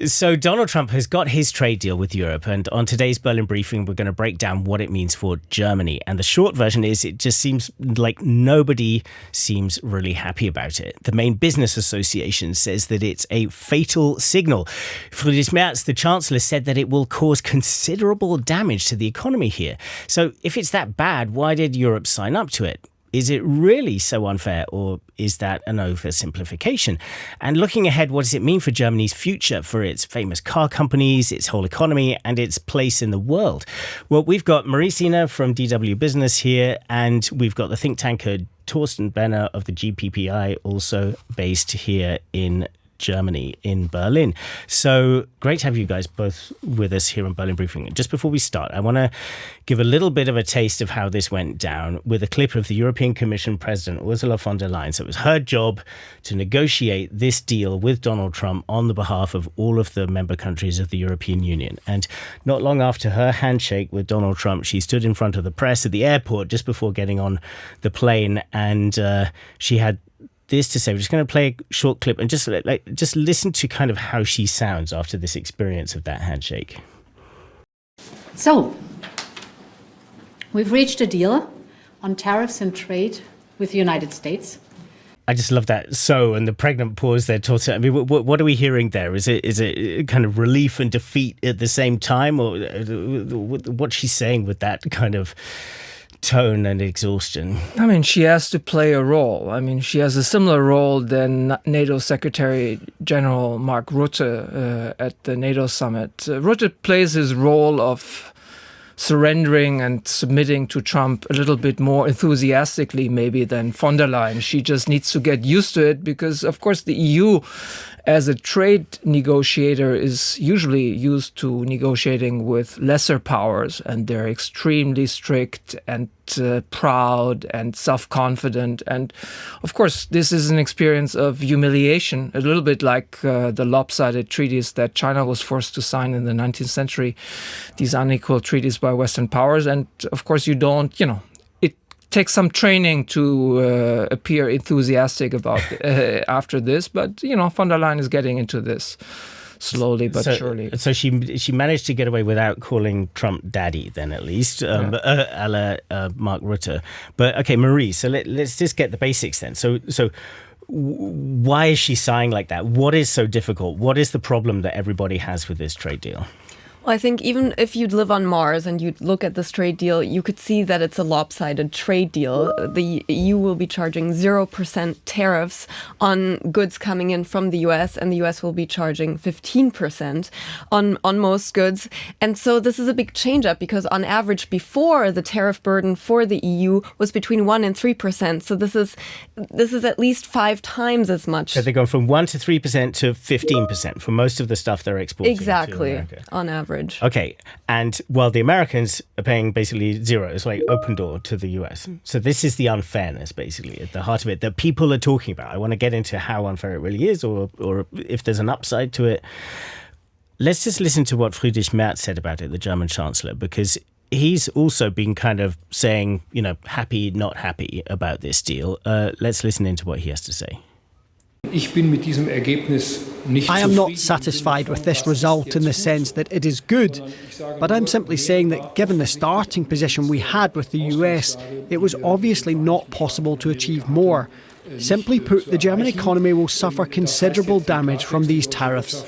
So Donald Trump has got his trade deal with Europe, and on today's Berlin briefing, we're going to break down what it means for Germany. And the short version is it just seems like nobody seems really happy about it. The main business association says that it's a fatal signal. Friedrich Merz, the Chancellor, said that it will cause considerable damage to the economy here. So if it's that bad, why did Europe sign up to it? Is it really so unfair, or is that an oversimplification? And looking ahead, what does it mean for Germany's future, for its famous car companies, its whole economy, and its place in the world? Well, we've got Marie Sina from DW Business here, and we've got the think tanker Thorsten Benner of the GPPi, also based here in Germany, in Berlin. So great to have you guys both with us here on Berlin Briefing. Just before we start, I want to give a little bit of a taste of how this went down with a clip of the European Commission President Ursula von der Leyen. So it was her job to negotiate this deal with Donald Trump on the behalf of all of the member countries of the European Union. And not long after her handshake with Donald Trump, she stood in front of the press at the airport just before getting on the plane, and she had this to say. We're just going to play a short clip and just listen to kind of how she sounds after this experience of that handshake. So, we've reached a deal on tariffs and trade with the United States. I just love that "so" and the pregnant pause there. I mean, what are we hearing there? Is it kind of relief and defeat at the same time, or what's she saying with that kind of tone and exhaustion? I mean, she has to play a role. I mean, she has a similar role than NATO Secretary General Mark Rutte at the NATO summit. Rutte plays his role of surrendering and submitting to Trump a little bit more enthusiastically maybe than von der Leyen. She just needs to get used to it because, of course, the EU as a trade negotiator is usually used to negotiating with lesser powers, and they're extremely strict and proud and self-confident. And of course, this is an experience of humiliation, a little bit like the lopsided treaties that China was forced to sign in the 19th century, these unequal treaties by Western powers. And of course, you don't, it takes some training to appear enthusiastic about after this. But, von der Leyen is getting into this slowly but surely. So she managed to get away without calling Trump daddy then, at least, a la Mark Rutte. But okay, Marie, so let's just get the basics then. So why is she sighing like that? What is so difficult? What is the problem that everybody has with this trade deal? Well, I think even if you'd live on Mars and you'd look at this trade deal, you could see that it's a lopsided trade deal. The EU will be charging 0% tariffs on goods coming in from the US, and the US will be charging 15% on most goods. And so this is a big change up because on average before, the tariff burden for the EU was between 1% and 3%. So this is at least 5 times as much. So they're going from 1% to 3% to 15% for most of the stuff they're exporting exactly, to America. On average. Okay, and while the Americans are paying basically zero, it's like open door to the US. So this is the unfairness, basically, at the heart of it, that people are talking about. I want to get into how unfair it really is, or if there's an upside to it. Let's just listen to what Friedrich Merz said about it, the German Chancellor, because he's also been kind of saying, happy, not happy about this deal. Let's listen into what he has to say. I am not satisfied with this result in the sense that it is good, but I'm simply saying that given the starting position we had with the US, it was obviously not possible to achieve more. Simply put, the German economy will suffer considerable damage from these tariffs.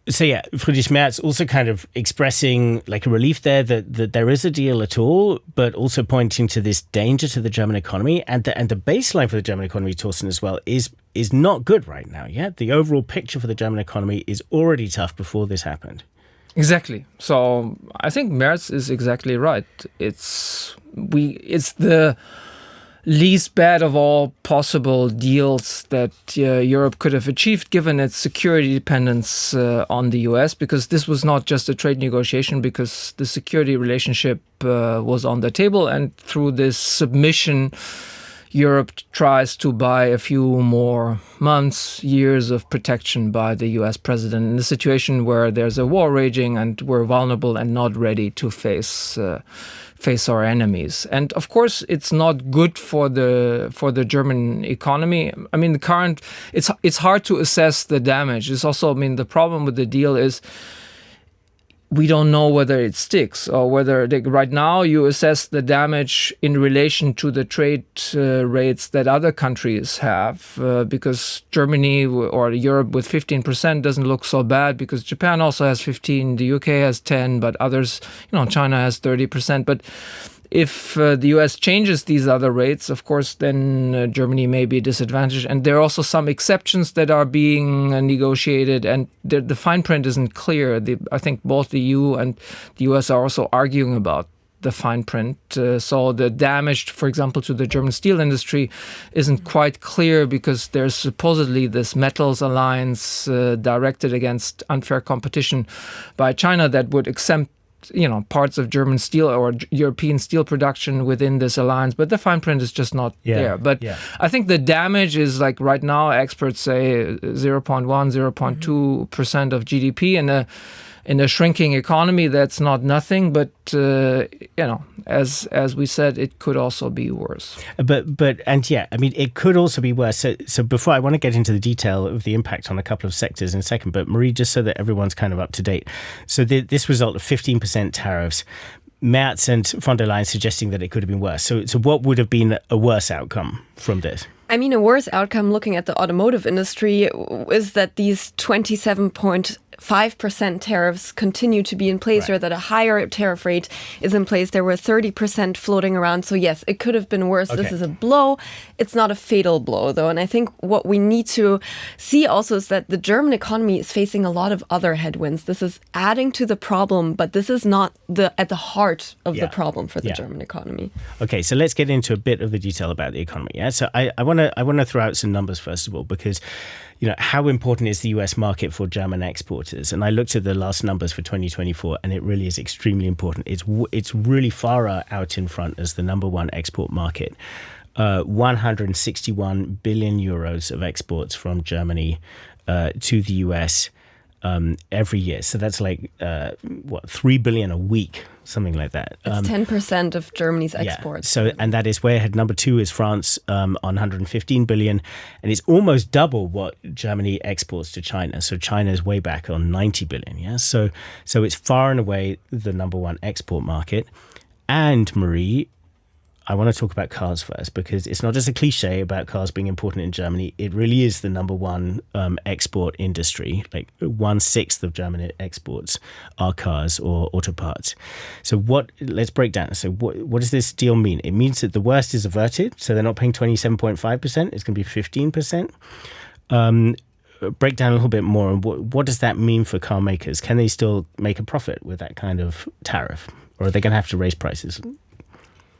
So yeah, Friedrich Merz also kind of expressing like a relief there that there is a deal at all, but also pointing to this danger to the German economy, and the baseline for the German economy, Thorsten, as well, is not good right now. Yeah, the overall picture for the German economy is already tough before this happened. Exactly. So I think Merz is exactly right. It's the least bad of all possible deals that Europe could have achieved given its security dependence on the US, because this was not just a trade negotiation, because the security relationship was on the table, and through this submission Europe tries to buy a few more months, years of protection by the US president in a situation where there's a war raging and we're vulnerable and not ready to face our enemies. And of course, it's not good for the German economy. I mean, it's hard to assess the damage. It's also, the problem with the deal is we don't know whether it sticks or whether right now you assess the damage in relation to the trade rates that other countries have, because Germany or Europe with 15% doesn't look so bad because Japan also has 15, the UK has 10, but others, China has 30%. But if the US changes these other rates, of course, then Germany may be disadvantaged. And there are also some exceptions that are being negotiated, and the fine print isn't clear. I think both the EU and the US are also arguing about the fine print. So the damage, for example, to the German steel industry isn't quite clear because there's supposedly this metals alliance directed against unfair competition by China that would exempt parts of German steel or European steel production within this alliance, but the fine print is just not there. But I think the damage is, like, right now, experts say 0.1, 0.2% of GDP in a shrinking economy. That's not nothing, but as we said, it could also be worse. It could also be worse. So before, I want to get into the detail of the impact on a couple of sectors in a second, but Marie, just so that everyone's kind of up to date. So this result of 15% tariffs, Merz and von der Leyen suggesting that it could have been worse. So what would have been a worse outcome from this? A worse outcome looking at the automotive industry is that these 27.5% tariffs continue to be in place, or that a higher tariff rate is in place. There were 30% floating around. So yes, it could have been worse. Okay. This is a blow. It's not a fatal blow, though. And I think what we need to see also is that the German economy is facing a lot of other headwinds. This is adding to the problem, but this is not at the heart of the problem for the German economy. Okay, so let's get into a bit of the detail about the economy. Yeah, so I want to throw out some numbers first of all, because how important is the US market for German exporters? And I looked at the last numbers for 2024, and it really is extremely important. It's really far out in front as the number one export market. 161 billion euros of exports from Germany to the US every year. So that's like 3 billion a week, something like that. It's 10% of Germany's exports. So, and that is way ahead. Number two is France on 115 billion, and it's almost double what Germany exports to China. So China is way back on 90 billion. Yeah. So it's far and away the number one export market. And Marie, I want to talk about cars first, because it's not just a cliche about cars being important in Germany. It really is the number one export industry. Like 1/6 of German exports are cars or auto parts. So let's break down. So what does this deal mean? It means that the worst is averted. So they're not paying 27.5%. It's going to be 15%. Break down a little bit more. What does that mean for car makers? Can they still make a profit with that kind of tariff? Or are they going to have to raise prices?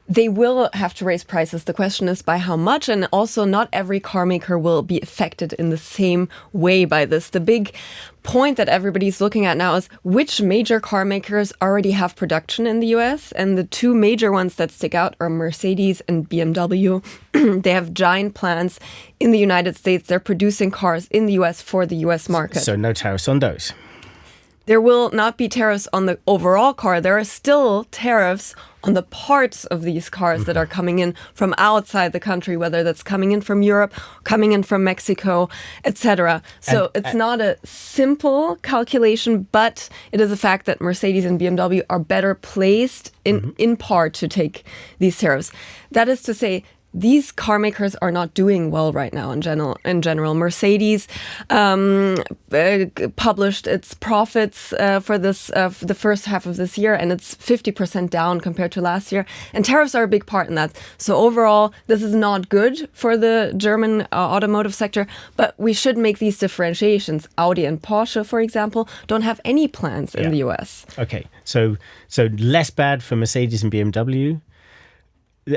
They will have to raise prices. The question is by how much, and also not every car maker will be affected in the same way by this. The big point that everybody's looking at now is which major car makers already have production in the US, and the two major ones that stick out are Mercedes and BMW. They have giant plants in the United States. They're producing cars in the US for the US market. So no tariffs on those. There will not be tariffs on the overall car. There are still tariffs on the parts of these cars that are coming in from outside the country, whether that's coming in from Europe, coming in from Mexico, etc. So it's not a simple calculation, but it is a fact that Mercedes and BMW are better placed in part to take these tariffs. That is to say, these car makers are not doing well right now in general. Mercedes published its profits for the first half of this year, and it's 50% down compared to last year. And tariffs are a big part in that. So overall, this is not good for the German automotive sector, but we should make these differentiations. Audi and Porsche, for example, don't have any plants in the US. Okay, so less bad for Mercedes and BMW.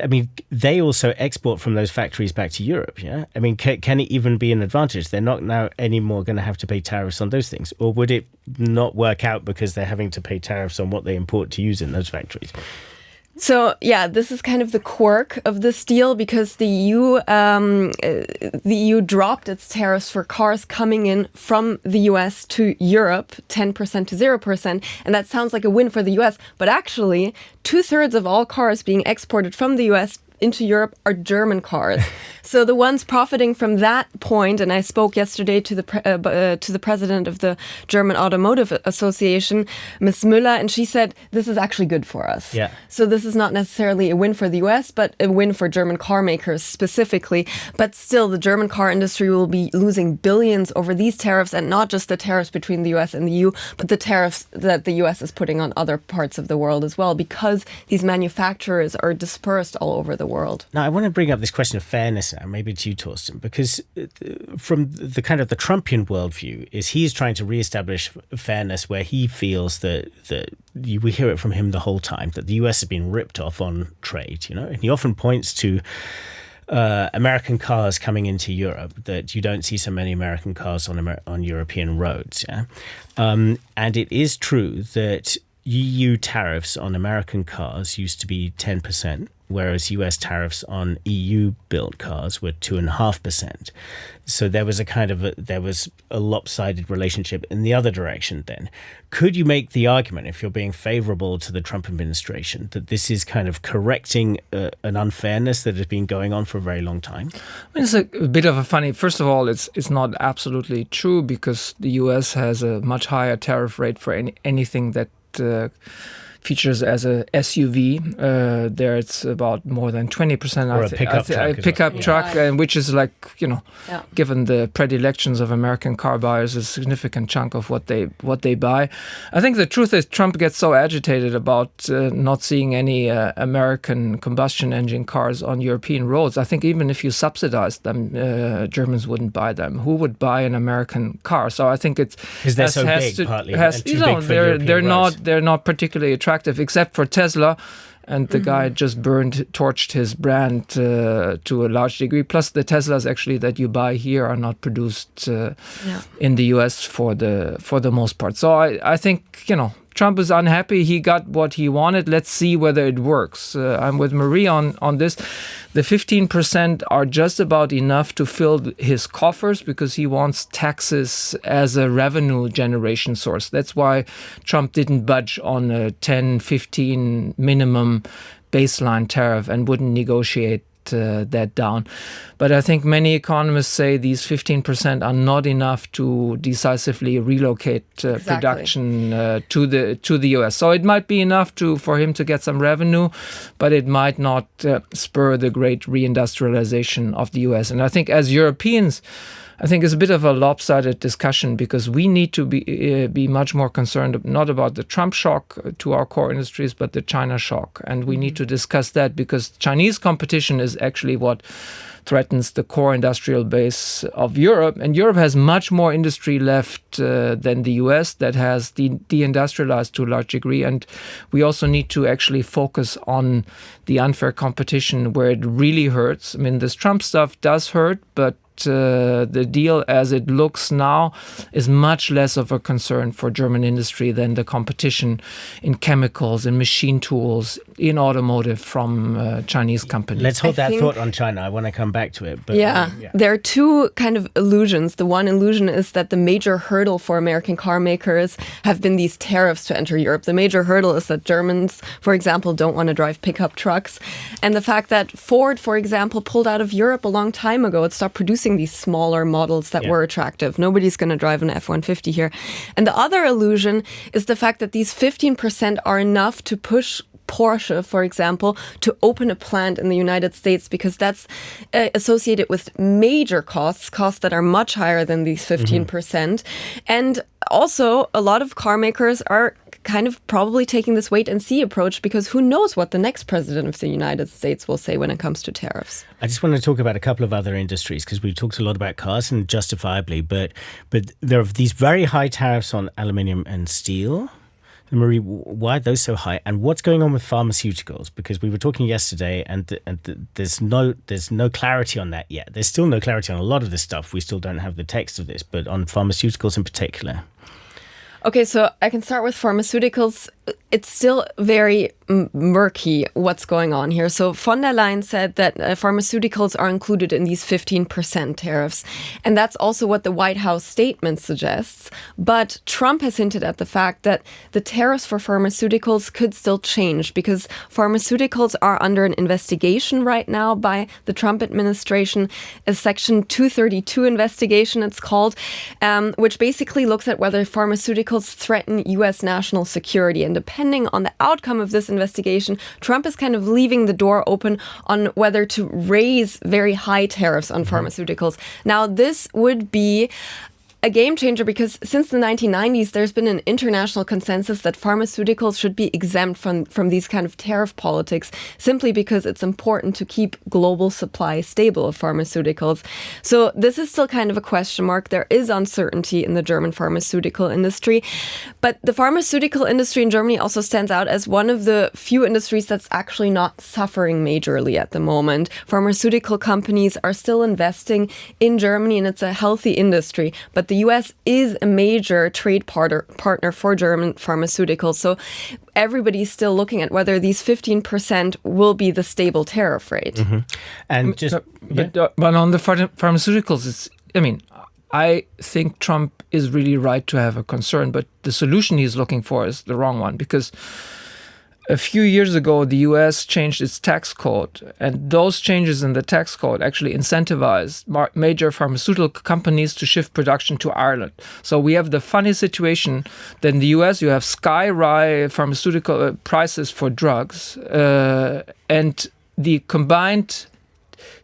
I mean, they also export from those factories back to Europe, yeah? I mean, can it even be an advantage? They're not now anymore going to have to pay tariffs on those things. Or would it not work out because they're having to pay tariffs on what they import to use in those factories? So yeah, this is kind of the quirk of this deal because the EU dropped its tariffs for cars coming in from the US to Europe, 10% to 0%, and that sounds like a win for the US, but actually 2/3 of all cars being exported from the US into Europe are German cars. So the ones profiting from that point, and I spoke yesterday to the president of the German Automotive Association, Ms. Müller, and she said, this is actually good for us. Yeah. So this is not necessarily a win for the US, but a win for German car makers specifically. But still, the German car industry will be losing billions over these tariffs, and not just the tariffs between the US and the EU, but the tariffs that the US is putting on other parts of the world as well, because these manufacturers are dispersed all over the world. Now, I want to bring up this question of fairness now, maybe to you, Thorsten, because from the kind of the Trumpian worldview is he's trying to reestablish fairness where he feels that we hear it from him the whole time, that the US has been ripped off on trade, and he often points to American cars coming into Europe, that you don't see so many American cars on European roads. Yeah? And it is true that EU tariffs on American cars used to be 10%, whereas US tariffs on EU-built cars were 2.5%. So there was a lopsided relationship in the other direction then. Could you make the argument, if you're being favorable to the Trump administration, that this is kind of correcting an unfairness that has been going on for a very long time? I mean, it's a bit of a funny. First of all, it's not absolutely true, because the US has a much higher tariff rate for anything that features as a SUV. There it's about more than 20%. Or a pickup truck. A pickup truck, and which is like, Yeah. given the predilections of American car buyers, a significant chunk of what they buy. I think the truth is Trump gets so agitated about not seeing any American combustion engine cars on European roads. I think even if you subsidized them, Germans wouldn't buy them. Who would buy an American car? So I think it's because they're so big, partly. And too big for European roads. they're not particularly attractive, except for Tesla. And the guy just torched his brand to a large degree. Plus, the Teslas actually that you buy here are not produced in the US for the most part. So I think, Trump is unhappy. He got what he wanted. Let's see whether it works. I'm with Marie on this. The 15% are just about enough to fill his coffers, because he wants taxes as a revenue generation source. That's why Trump didn't budge on a 10, 15 minimum baseline tariff and wouldn't negotiate that down. But I think many economists say these 15% are not enough to decisively relocate production to the US. So it might be enough for him to get some revenue, but it might not spur the great reindustrialization of the US. And I think as Europeans, I think it's a bit of a lopsided discussion, because we need to be much more concerned not about the Trump shock to our core industries, but the China shock. And we need to discuss that, because Chinese competition is actually what threatens the core industrial base of Europe. And Europe has much more industry left than the US that has deindustrialized to a large degree. And we also need to actually focus on the unfair competition where it really hurts. I mean, this Trump stuff does hurt, but the deal as it looks now is much less of a concern for German industry than the competition in chemicals, in machine tools, in automotive from Chinese companies. Let's hold that thought on China. I want to come back to it. But, there are two kind of illusions. The one illusion is that the major hurdle for American car makers have been these tariffs to enter Europe. The major hurdle is that Germans, for example, don't want to drive pickup trucks. And the fact that Ford, for example, pulled out of Europe a long time ago. It stopped producing these smaller models that were attractive. Nobody's going to drive an F-150 here. And the other illusion is the fact that these 15% are enough to push Porsche, for example, to open a plant in the United States, because that's associated with major costs that are much higher than these 15%. And also, a lot of car makers are kind of probably taking this wait and see approach, because who knows what the next president of the United States will say when it comes to tariffs. I just want to talk about a couple of other industries, because we've talked a lot about cars, and justifiably, but there are these very high tariffs on aluminium and steel. Marie, why are those so high? And what's going on with pharmaceuticals? Because we were talking yesterday, and there's no clarity on that yet. There's still no clarity on a lot of this stuff. We still don't have the text of this, but on pharmaceuticals in particular. Okay, so I can start with pharmaceuticals. it's still very murky what's going on here. So von der Leyen said that pharmaceuticals are included in these 15% tariffs. And that's also what the White House statement suggests. But Trump has hinted at the fact that the tariffs for pharmaceuticals could still change because pharmaceuticals are under an investigation right now by the Trump administration, a Section 232 investigation, it's called, which basically looks at whether pharmaceuticals threaten U.S. national security. And depending on the outcome of this investigation, Trump is kind of leaving the door open on whether to raise very high tariffs on pharmaceuticals. Now, this would be a game changer because since the 1990s, there's been an international consensus that pharmaceuticals should be exempt from these kind of tariff politics simply because it's important to keep global supply stable of pharmaceuticals. So this is still kind of a question mark. There is uncertainty in the German pharmaceutical industry, but the pharmaceutical industry in Germany also stands out as one of the few industries that's actually not suffering majorly at the moment. Pharmaceutical companies are still investing in Germany and it's a healthy industry, but the US is a major trade partner for German pharmaceuticals. So everybody's still looking at whether these 15% will be the stable tariff rate. And just but on the pharmaceuticals, I think Trump is really right to have a concern, but the solution he's looking for is the wrong one because a few years ago, the US changed its tax code, and those changes in the tax code actually incentivized major pharmaceutical companies to shift production to Ireland. So we have the funny situation that in the US, you have sky-high pharmaceutical prices for drugs, and the combined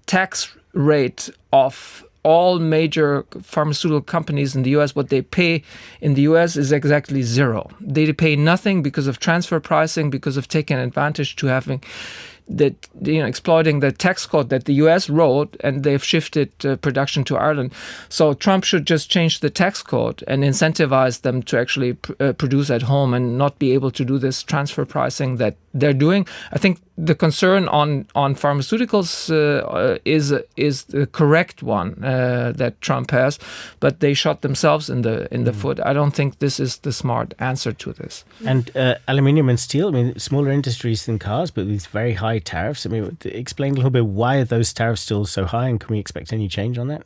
tax rate of all major pharmaceutical companies in the US, what they pay in the US is exactly zero. They pay nothing because of transfer pricing, because of taking advantage to having that, exploiting the tax code that the US wrote, and they've shifted production to Ireland. So Trump should just change the tax code and incentivize them to actually produce at home and not be able to do this transfer pricing that they're doing. I think the concern on pharmaceuticals is the correct one that Trump has, but they shot themselves in the foot. I don't think this is the smart answer to this. And aluminium and steel, smaller industries than cars, but these very high tariffs. Explain a little bit, why are those tariffs still so high, and can we expect any change on that?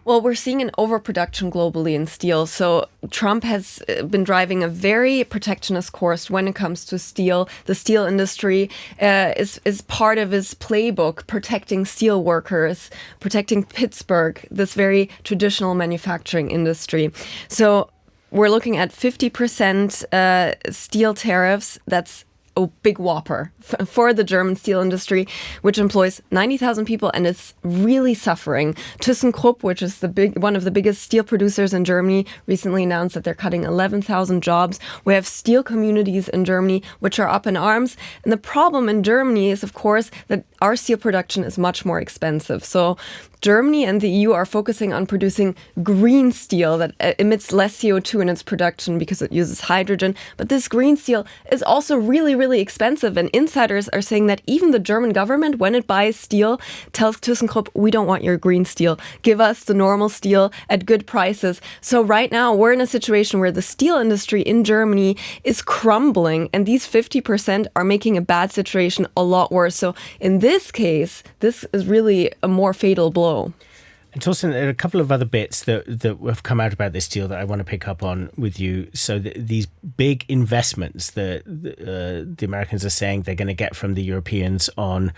Well, we're seeing an overproduction globally in steel. So Trump has been driving a very protectionist course when it comes to steel. The steel industry is part of his playbook, protecting steel workers, protecting Pittsburgh, this very traditional manufacturing industry. So we're looking at 50% steel tariffs. That's a big whopper for the German steel industry, which employs 90,000 people and is really suffering. ThyssenKrupp, which is one of the biggest steel producers in Germany, recently announced that they're cutting 11,000 jobs. We have steel communities in Germany which are up in arms. And the problem in Germany is, of course, that our steel production is much more expensive. So Germany and the EU are focusing on producing green steel that emits less CO2 in its production because it uses hydrogen. But this green steel is also really, really expensive. And insiders are saying that even the German government, when it buys steel, tells ThyssenKrupp, we don't want your green steel. Give us the normal steel at good prices. So right now, we're in a situation where the steel industry in Germany is crumbling. And these 50% are making a bad situation a lot worse. So in this case, this is really a more fatal blow. And Thorsten, there are a couple of other bits that have come out about this deal that I want to pick up on with you. So these big investments that the Americans are saying they're going to get from the Europeans on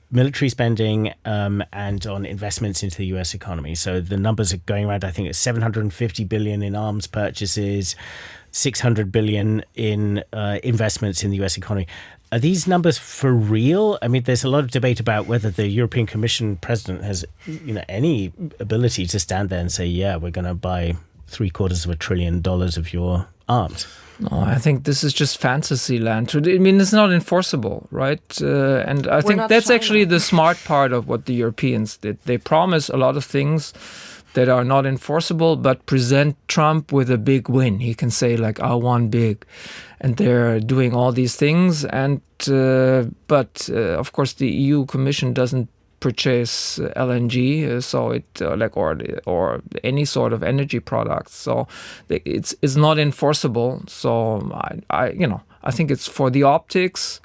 military spending and on investments into the US economy. So the numbers are going around, I think it's 750 billion in arms purchases, 600 billion in investments in the US economy. Are these numbers for real? There's a lot of debate about whether the European Commission president has, any ability to stand there and say, yeah, we're going to buy $750 billion of your arms. No, I think this is just fantasy land. It's not enforceable, right? And I think that's actually the smart part of what the Europeans did. They promise a lot of things that are not enforceable, but present Trump with a big win. He can say, I won big. And they're doing all these things. And but of course, the EU Commission doesn't purchase LNG, so it or any sort of energy products. So it's not enforceable. So I think it's for the optics,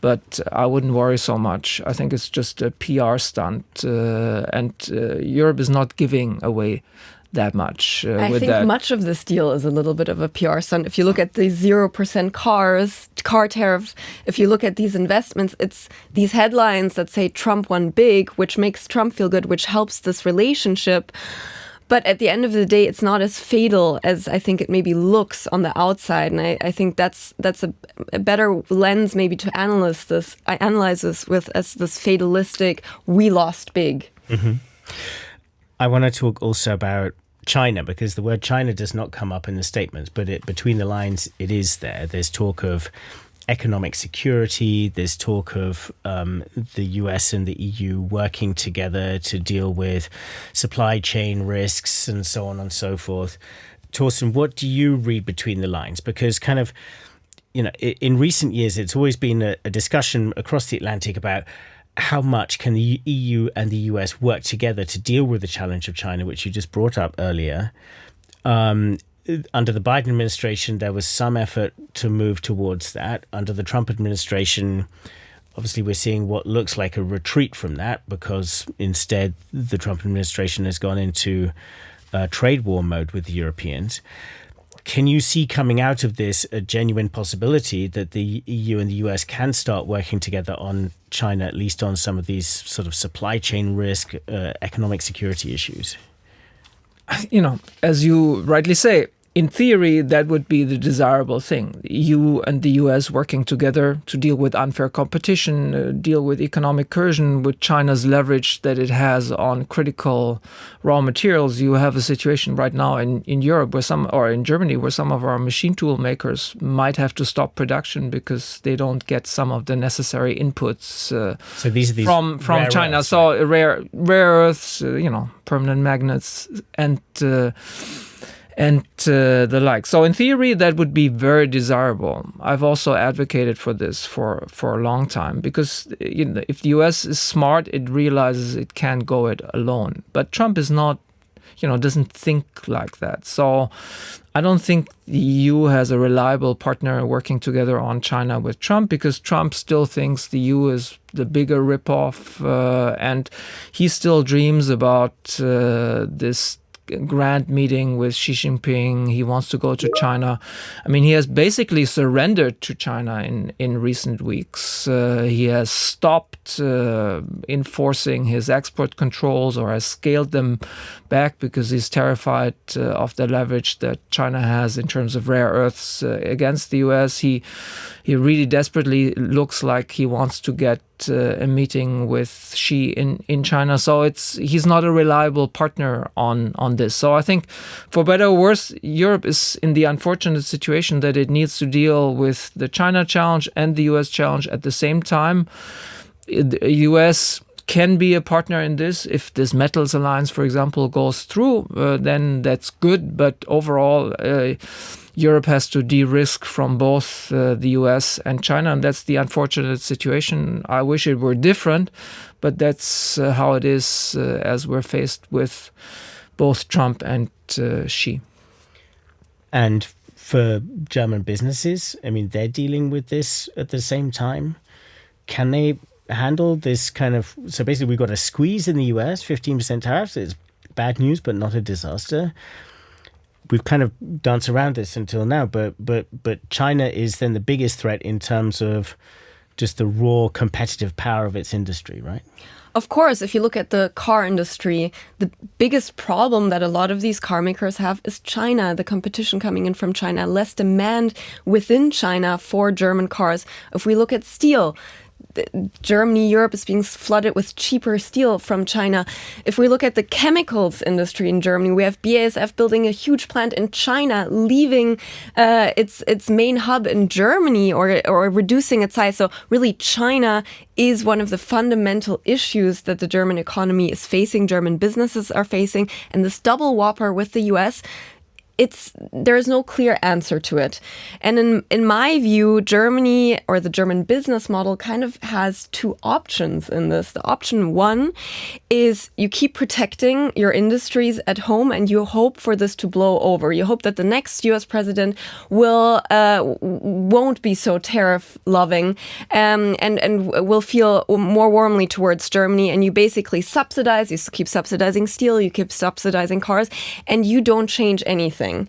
but I wouldn't worry so much. I think it's just a PR stunt, and Europe is not giving away that much. I think much of this deal is a little bit of a PR stunt. If you look at the 0% car tariff, if you look at these investments, it's these headlines that say Trump won big, which makes Trump feel good, which helps this relationship. But at the end of the day, it's not as fatal as I think it maybe looks on the outside. And I think that's a better lens maybe to analyze this with as this fatalistic, we lost big. Mm-hmm. I want to talk also about China, because the word China does not come up in the statements, but between the lines, it is there. There's talk of economic security. There's talk of the US and the EU working together to deal with supply chain risks and so on and so forth. Thorsten, what do you read between the lines? Because kind of, in recent years, it's always been a discussion across the Atlantic about how much can the EU and the US work together to deal with the challenge of China, which you just brought up earlier. Under the Biden administration, there was some effort to move towards that. Under the Trump administration, obviously we're seeing what looks like a retreat from that, because instead the Trump administration has gone into trade war mode with the Europeans. Can you see coming out of this a genuine possibility that the EU and the US can start working together on China, at least on some of these sort of supply chain risk, economic security issues? As you rightly say, in theory, that would be the desirable thing. The EU and the US working together to deal with unfair competition, deal with economic coercion, with China's leverage that it has on critical raw materials. You have a situation right now in Europe or in Germany where some of our machine tool makers might have to stop production because they don't get some of the necessary inputs so these are from China. Earths, so right? rare earths, permanent magnets, and the like. So in theory, that would be very desirable. I've also advocated for this for a long time, because if the US is smart, it realizes it can't go it alone. But Trump is not, doesn't think like that. So I don't think the EU has a reliable partner working together on China with Trump, because Trump still thinks the EU is the bigger ripoff, and he still dreams about this grand meeting with Xi Jinping. He wants to go to China. I mean, he has basically surrendered to China in recent weeks. He has stopped enforcing his export controls, or has scaled them back because he's terrified of the leverage that China has in terms of rare earths against the US. He really desperately looks like he wants to get a meeting with Xi in China. So he's not a reliable partner on this. So I think, for better or worse, Europe is in the unfortunate situation that it needs to deal with the China challenge and the US challenge at the same time. The US can be a partner in this. If this metals alliance, for example, goes through, then that's good. But overall, Europe has to de-risk from both the US and China, and that's the unfortunate situation. I wish it were different, but that's how it is as we're faced with both Trump and Xi. And for German businesses, I mean, they're dealing with this at the same time. Can they handle this kind of... So basically, we've got a squeeze in the US, 15% tariffs. It's bad news, but not a disaster. We've kind of danced around this until now, but China is then the biggest threat in terms of just the raw competitive power of its industry, right? Of course, if you look at the car industry, the biggest problem that a lot of these car makers have is China, the competition coming in from China, less demand within China for German cars. If we look at steel, Germany, Europe is being flooded with cheaper steel from China. If we look at the chemicals industry in Germany, we have BASF building a huge plant in China, leaving its main hub in Germany, or reducing its size. So really, China is one of the fundamental issues that the German economy is facing, German businesses are facing. And this double whopper with the US there is no clear answer to it. And in my view, Germany, or the German business model, kind of has two options in this. The option one is you keep protecting your industries at home and you hope for this to blow over. You hope that the next US president won't be so tariff loving and will feel more warmly towards Germany, and you basically subsidize, you keep subsidizing steel, you keep subsidizing cars, and you don't change anything.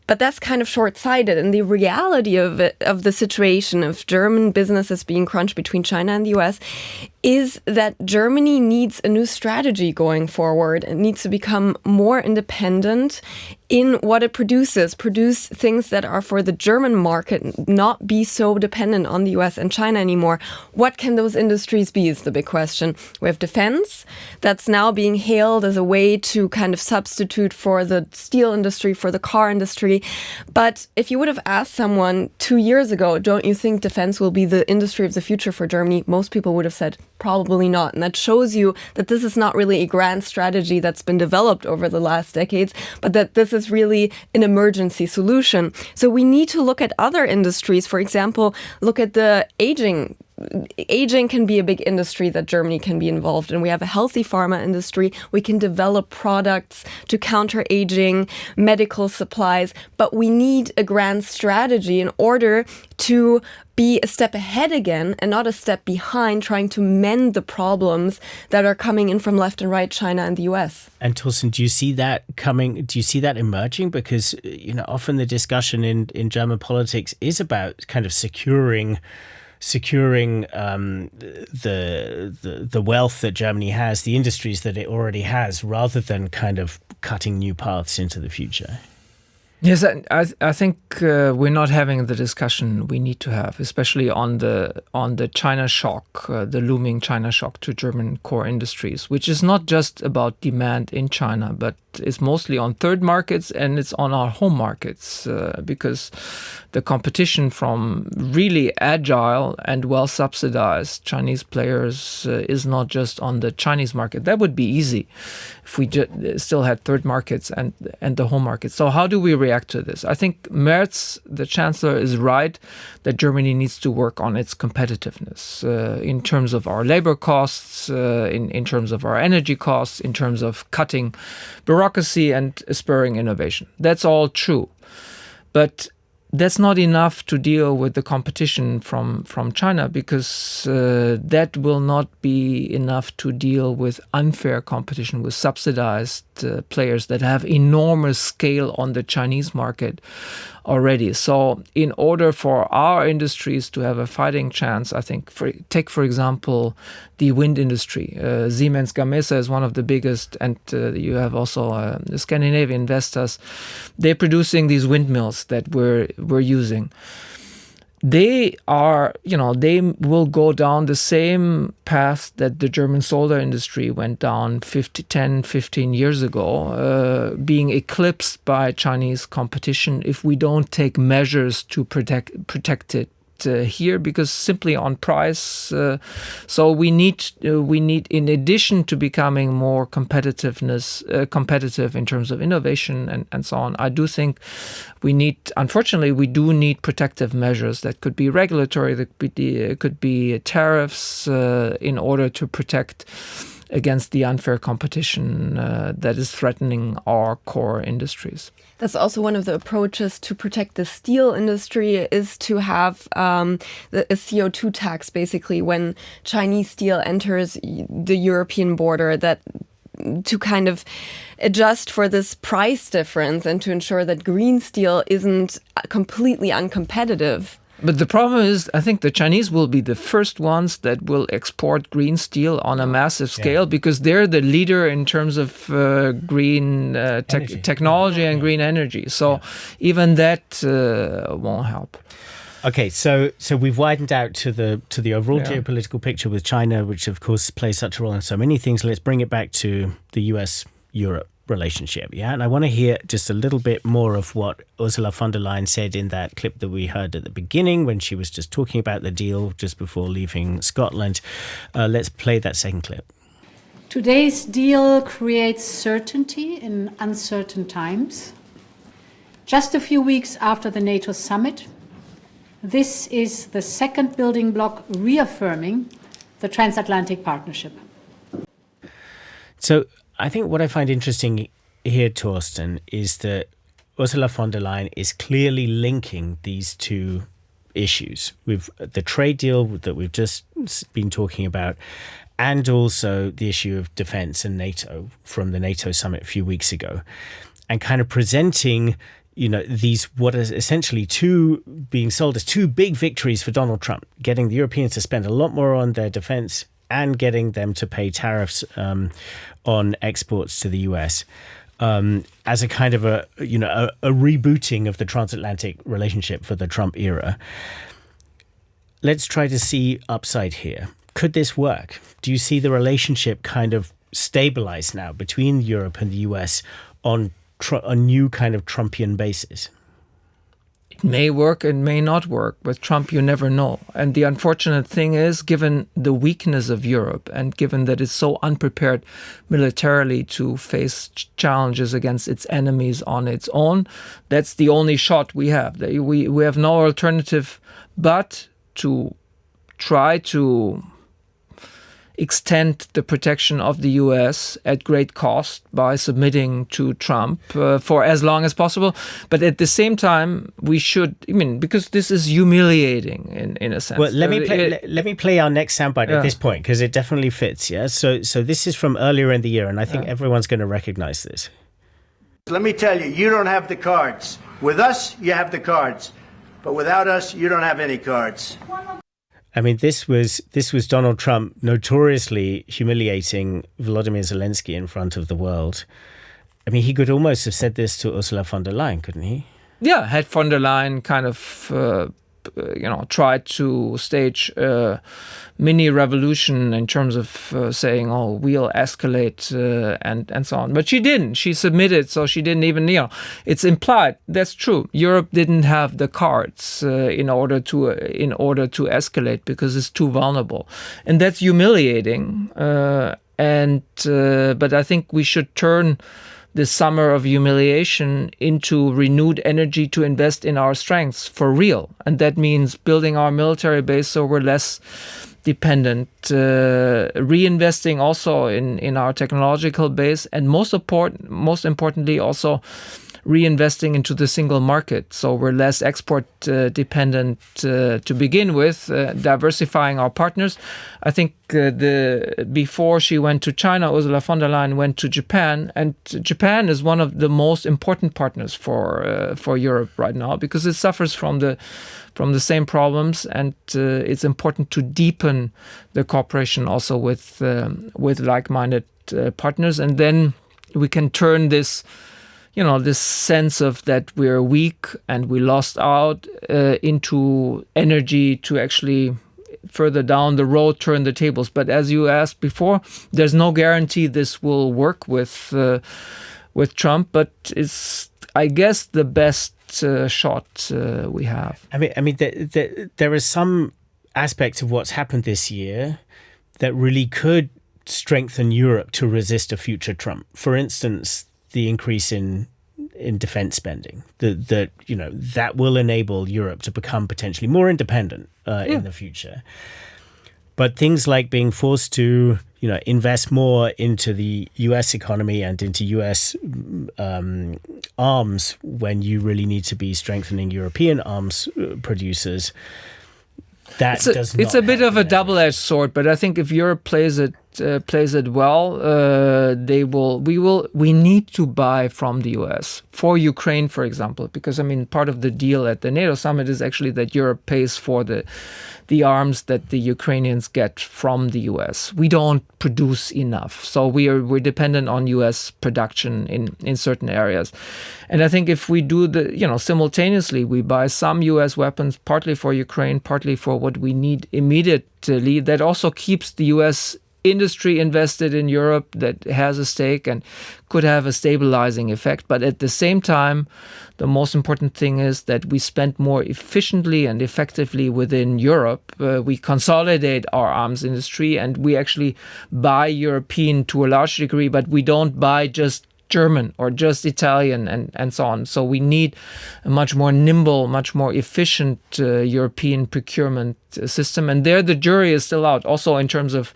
But that's kind of short-sighted. And the reality of the situation of German businesses being crunched between China and the US is that Germany needs a new strategy going forward. It needs to become more independent in what it produces, produce things that are for the German market, not be so dependent on the US and China anymore. What can those industries be is the big question. We have defense that's now being hailed as a way to kind of substitute for the steel industry, for the car industry. But if you would have asked someone 2 years ago, don't you think defense will be the industry of the future for Germany? Most people would have said, probably not. And that shows you that this is not really a grand strategy that's been developed over the last decades, but that this is really an emergency solution. So we need to look at other industries. For example, look at the aging. Aging can be a big industry that Germany can be involved in. We have a healthy pharma industry. We can develop products to counter aging, medical supplies, but we need a grand strategy in order to be a step ahead again and not a step behind, trying to mend the problems that are coming in from left and right, China and the US. And Thorsten, do you see that coming? Do you see that emerging? Because, often the discussion in German politics is about kind of securing the wealth that Germany has, the industries that it already has, rather than kind of cutting new paths into the future. Yes, I think we're not having the discussion we need to have, especially on the China shock, the looming China shock to German core industries, which is not just about demand in China, but is mostly on third markets, and it's on our home markets, because the competition from really agile and well-subsidized Chinese players is not just on the Chinese market. That would be easy if we still had third markets and the home market. So how do we react to this? I think Merz, the chancellor, is right that Germany needs to work on its competitiveness in terms of our labor costs, in terms of our energy costs, in terms of cutting bureaucracy and spurring innovation. That's all true. But that's not enough to deal with the competition from China, because that will not be enough to deal with unfair competition with subsidized players that have enormous scale on the Chinese market already. So in order for our industries to have a fighting chance, I think, take for example the wind industry. Siemens Gamesa is one of the biggest, and you have also the Scandinavian investors. They're producing these windmills that we're using. They will go down the same path that the German solar industry went down 15 years ago, being eclipsed by Chinese competition if we don't take measures to protect it here, because simply on price. So we need, in addition to becoming more competitive in terms of innovation and so on, I do think unfortunately, we do need protective measures that could be regulatory, that could be tariffs in order to protect against the unfair competition that is threatening our core industries. That's also one of the approaches to protect the steel industry, is to have a CO2 tax, basically, when Chinese steel enters the European border, that to kind of adjust for this price difference and to ensure that green steel isn't completely uncompetitive. But the problem is, I think the Chinese will be the first ones that will export green steel on a massive scale, because they're the leader in terms of green technology and green energy. So even that won't help. Okay, so we've widened out to the overall geopolitical picture with China, which of course plays such a role in so many things. Let's bring it back to the US-Europe relationship. Yeah, and I want to hear just a little bit more of what Ursula von der Leyen said in that clip that we heard at the beginning when she was just talking about the deal just before leaving Scotland. Let's play that second clip. Today's deal creates certainty in uncertain times. Just a few weeks after the NATO summit, this is the second building block reaffirming the transatlantic partnership. So I think what I find interesting here, Thorsten, is that Ursula von der Leyen is clearly linking these two issues with the trade deal that we've just been talking about, and also the issue of defense and NATO from the NATO summit a few weeks ago, and kind of presenting, these what is essentially being sold as two big victories for Donald Trump, getting the Europeans to spend a lot more on their defense and getting them to pay tariffs on exports to the US. As a kind of a rebooting of the transatlantic relationship for the Trump era. Let's try to see upside here. Could this work? Do you see the relationship kind of stabilize now between Europe and the US on a new kind of Trumpian basis? It may work, it may not work. With Trump, you never know. And the unfortunate thing is, given the weakness of Europe and given that it's so unprepared militarily to face challenges against its enemies on its own, that's the only shot we have. We have no alternative but to try to extend the protection of the US at great cost by submitting to Trump for as long as possible. But at the same time, we should, because this is humiliating in a sense. Well, let me play our next soundbite at this point, because it definitely fits. Yeah. So this is from earlier in the year, and I think everyone's going to recognize this. Let me tell you, you don't have the cards. With us, you have the cards. But without us, you don't have any cards. I mean, this was Donald Trump notoriously humiliating Volodymyr Zelensky in front of the world. I mean, he could almost have said this to Ursula von der Leyen, couldn't he? Yeah, had von der Leyen kind of, tried to stage a mini revolution in terms of saying, oh, we'll escalate and so on. But she didn't. She submitted, so she didn't even, it's implied. That's true. Europe didn't have the cards in order to escalate because it's too vulnerable. And that's humiliating. But I think we should turn this summer of humiliation into renewed energy to invest in our strengths for real. And that means building our military base so we're less dependent, reinvesting also in our technological base, and most importantly also reinvesting into the single market, so we're less export dependent to begin with, diversifying our partners. I think before she went to China, Ursula von der Leyen went to Japan, and Japan is one of the most important partners for Europe right now because it suffers from the same problems, and it's important to deepen the cooperation also with like-minded partners, and then we can turn this sense of that we're weak and we lost out into energy to actually further down the road turn the tables. But as you asked before, there's no guarantee this will work with Trump, but it's, I guess, the best shot we have. I mean, there are some aspects of what's happened this year that really could strengthen Europe to resist a future Trump. For instance, the increase in defense spending, that will enable Europe to become potentially more independent in the future. But things like being forced to, invest more into the US economy and into US arms when you really need to be strengthening European arms producers, it's a bit of a double-edged sword. But I think if Europe plays it well, we need to buy from the US for Ukraine, for example, because part of the deal at the NATO summit is actually that Europe pays for the arms that the Ukrainians get from the US. We don't produce enough, so we're dependent on US production in certain areas. And I think if we do simultaneously, we buy some US weapons, partly for Ukraine, partly for what we need immediately, that also keeps the US industry invested in Europe, that has a stake and could have a stabilizing effect. But at the same time, the most important thing is that we spend more efficiently and effectively within Europe. We consolidate our arms industry and we actually buy European to a large degree, but we don't buy just German or just Italian and so on. So we need a much more nimble, much more efficient European procurement system. And there the jury is still out. Also in terms of,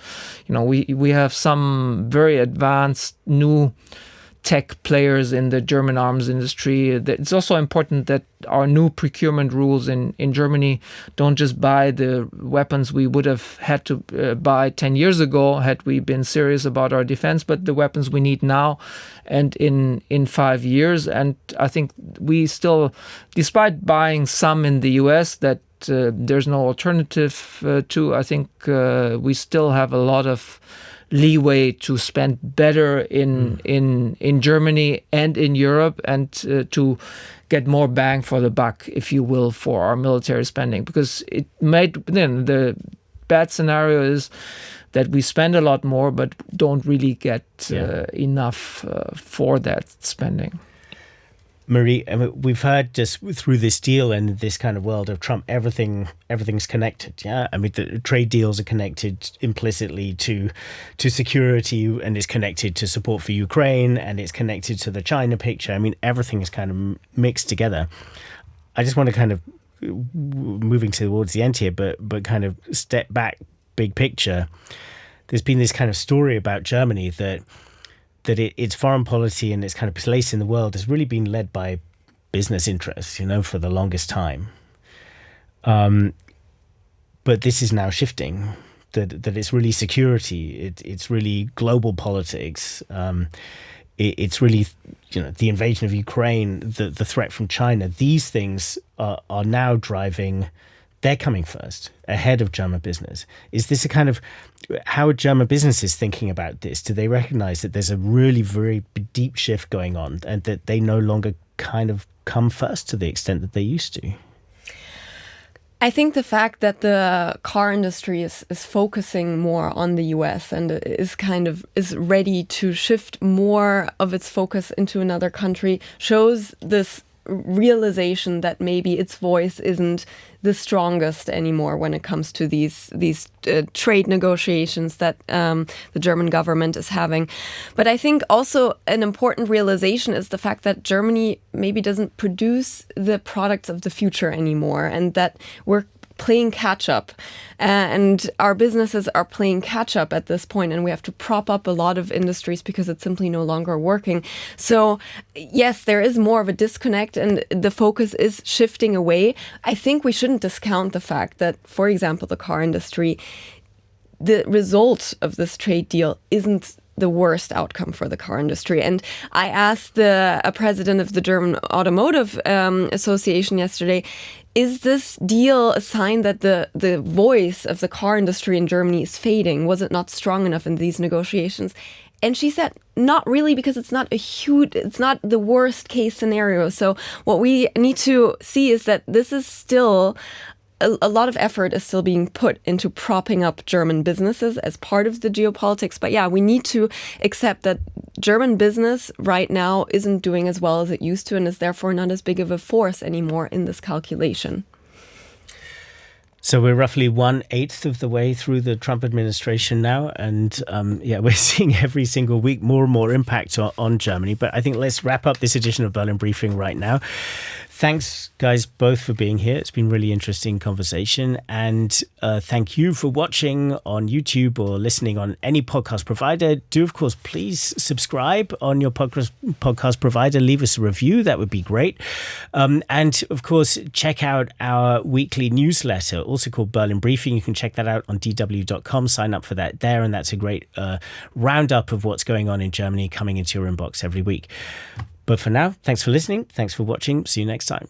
we have some very advanced new tech players in the German arms industry. It's also important that our new procurement rules in Germany don't just buy the weapons we would have had to buy 10 years ago had we been serious about our defense, but the weapons we need now and in 5 years. And I think we still, despite buying some in the US that there's no alternative to, I think we still have a lot of leeway to spend better in Germany and in Europe, and to get more bang for the buck, if you will, for our military spending. Because the bad scenario is that we spend a lot more but don't really get enough for that spending. Marie, I mean, we've heard just through this deal and this kind of world of Trump, everything's connected. Yeah, I mean, the trade deals are connected implicitly to security, and it's connected to support for Ukraine, and it's connected to the China picture. I mean, everything is kind of mixed together. I just want to kind of, moving towards the end here, but kind of step back, big picture. There's been this kind of story about Germany that its foreign policy and its kind of place in the world has really been led by business interests, for the longest time. But this is now shifting, that it's really security, it's really global politics, it's really, the invasion of Ukraine, the threat from China. These things are now driving. They're coming first, ahead of German business. Is this a kind of, how are German businesses thinking about this? Do they recognize that there's a really very deep shift going on, and that they no longer kind of come first to the extent that they used to? I think the fact that the car industry is focusing more on the US and is ready to shift more of its focus into another country shows this realization that maybe its voice isn't the strongest anymore when it comes to these trade negotiations that the German government is having. But I think also an important realization is the fact that Germany maybe doesn't produce the products of the future anymore, and that we're playing catch up, and our businesses are playing catch up at this point, and we have to prop up a lot of industries because it's simply no longer working. So yes, there is more of a disconnect and the focus is shifting away. I think we shouldn't discount the fact that, for example, the car industry, the result of this trade deal isn't the worst outcome for the car industry. And I asked the president of the German Automotive Association yesterday, is this deal a sign that the voice of the car industry in Germany is fading? Was it not strong enough in these negotiations? And she said, not really, because it's not the worst case scenario. So what we need to see is that this is still a lot of effort is still being put into propping up German businesses as part of the geopolitics. But yeah, we need to accept that German business right now isn't doing as well as it used to, and is therefore not as big of a force anymore in this calculation. So we're roughly 1/8 of the way through the Trump administration now. And we're seeing every single week more and more impact on Germany. But I think let's wrap up this edition of Berlin Briefing right now. Thanks, guys, both for being here. It's been really interesting conversation. And thank you for watching on YouTube or listening on any podcast provider. Do, of course, please subscribe on your podcast provider. Leave us a review. That would be great. And, of course, check out our weekly newsletter, also called Berlin Briefing. You can check that out on dw.com. Sign up for that there. And that's a great roundup of what's going on in Germany coming into your inbox every week. But for now, thanks for listening. Thanks for watching. See you next time.